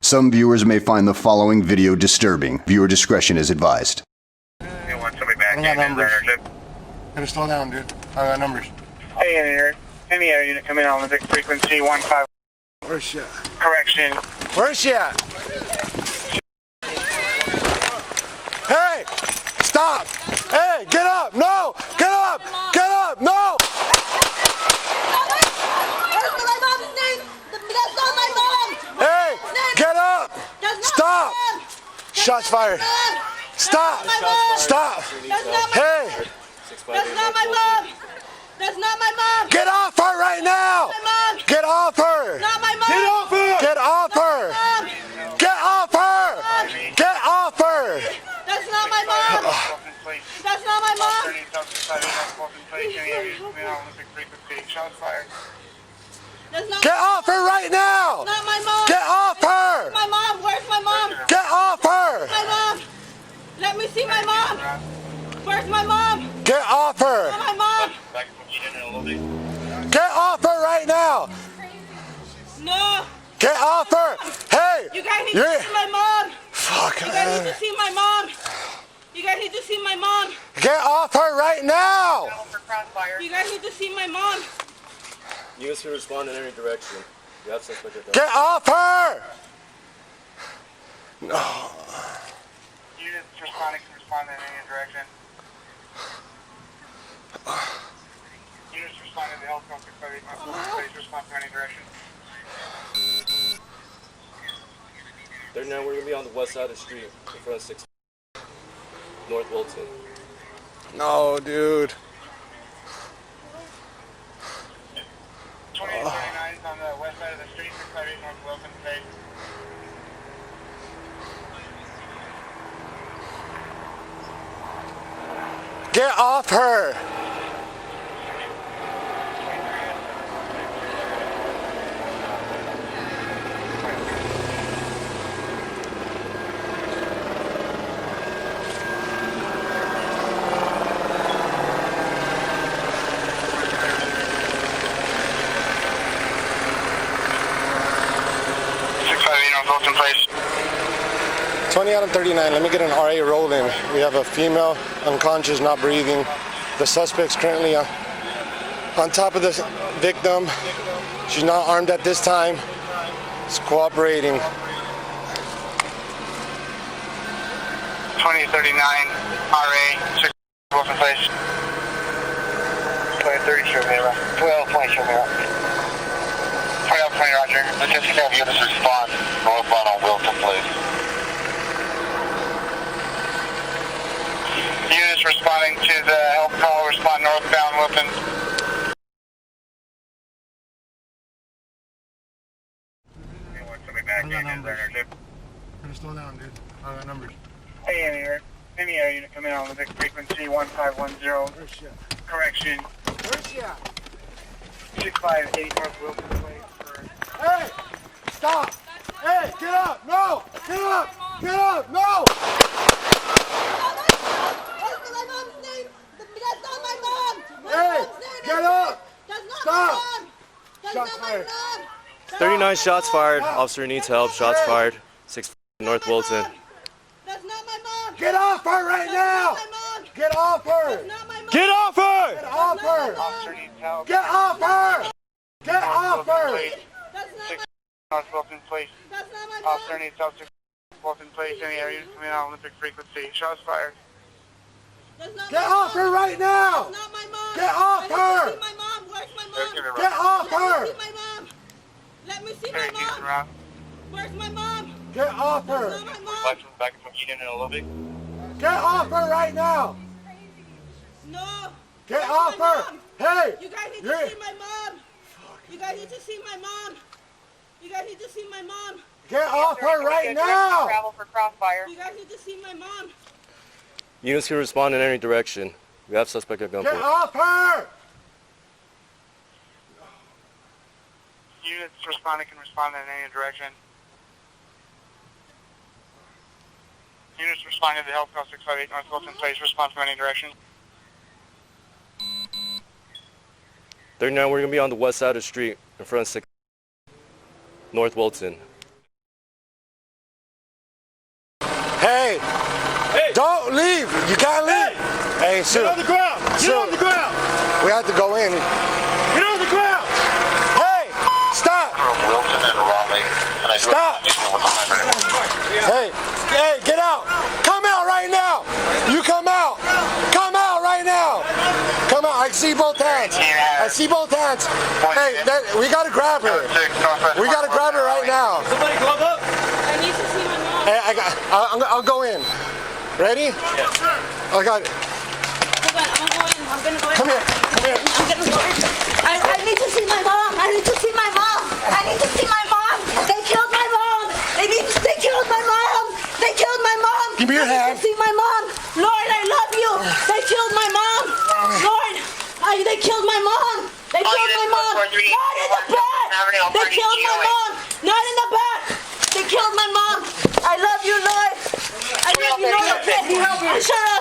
Some viewers may find the following video disturbing. Viewer discretion is advised. You want somebody back? I got numbers. Gotta slow down, dude. I got numbers. Hey, any air unit come in on Olympic frequency 15. Where's she at? Correction. Where's she at? Hey! Stop! Hey, get up! No! Get up! Get up! No! Hey! Get up! Stop! Shots fired. Stop! Stop! Hey! That's not my mom! That's not my mom! Get off her right now! Get off her! Not my mom! Get off her! Get off her! Get off her! Get off her! That's not my mom! That's not my mom! That's not Get off her right now! not my mom! Get off her! My mom! Where's my mom? Get off her! My mom! Let me see my mom! Where's my mom? Get off her! My mom! Get off her right now! No! Get off her! Hey! You guys need You're- to see my mom! Fuck. You guys need to see my mom! You guys need to see my mom! Get off her right now! You guys need to see my mom! Units can respond in any direction. You have suspect at Get off her! No. Units responding can respond in any direction. Units responding to health call 658 please respond to any direction. They're now, we're going to be on the west side of the street in front of 6 North Wilton. No, dude. 2839 is on the west side of the street, 658 North Wilton Place. Get off her! North Wilton Place. 20 out of 39. Let me get an RA rolling. We have a female unconscious, not breathing. The suspect's currently on top of the victim. She's not armed at this time. It's cooperating. 2039 RA 6 Wilson Place. 2030 show me around. 1220 show me around. 2020 Roger. Let's just have units respond northbound on Wilton Place. Units responding to the health call, respond northbound Wilton. I got numbers. Gotta slow down, dude. I got numbers. Hey, any air unit come in on Olympic frequency 1510. Where's she at? Correction. Where's she at? 658 North Wilton Place. Hey! Stop! Hey, get up! No! Get up! Get up! No! What's my mom's name? That's not my mom! My Hey! mom's name Get is- up! That's not Stop! my mom! That's Shots not my fired. mom! 39 shots fired. Officer needs help. Shots fired. 6 North Wilton. That's not my mom! Get off her right now! That's not my mom! Get off her! That's not my mom! Get off her! Get off her! Officer needs help. Get off her! Get off her! That's not my North Wilton Place. That's not my Officer mom! needs help. 6 Wilton Place. Any area coming on Olympic frequency. Shots fired. That's not Get my off mom! her right now! That's not my mom! Get off I need her! to see my mom! Where's my mom? Get off Let her! me see my mom! Let me see my Harry Kingston mom! Route. Where's my mom? Get off That's her! not my mom! Back from Eden in Olympic. Get off her right now! No! Get Where's off my her! mom? Hey! You guys need You're- to see my mom! You guys need to see my mom! You guys need to see my mom! Get off her right now! Travel for crossfire. You guys need to see my mom! Units can respond in any direction. We have suspect at Get gunpoint. off her! Units responding can respond in any direction. Units responding to the health call 658 North Wilton Place. Respond from any direction. They're now, we're going to be on the west side of the street in front of 6 North Wilton. Hey, don't leave. You can't leave. Hey, Sue. Get on the ground. Get on the ground. We have to go in. Get on the ground. Hey, stop. Wilton and Raleigh. And I Stop. Hey, get out. Come out right now. You come out. Come out right now. Come out. I see both hands. I see both hands. Hey, we got to grab her. We got to grab her right now. Somebody glove up. I need to see my mom. Hey, I'll go in. Ready? I got it. Hold on, I'm gonna go in. I'm gonna go in. Come here. Come here. I'm gonna go in. I need to see my mom. I need to see my mom. I need to see my mom. They killed my mom. They killed my mom. They killed my mom. Give me your hand. I need to see my mom. Lord, I love you. They killed my mom. Lord, they killed my mom. They killed my mom. Not in the back. They killed my mom. Not in the back. They killed my mom. I love you, Lord. I love you, Lord. I'm sure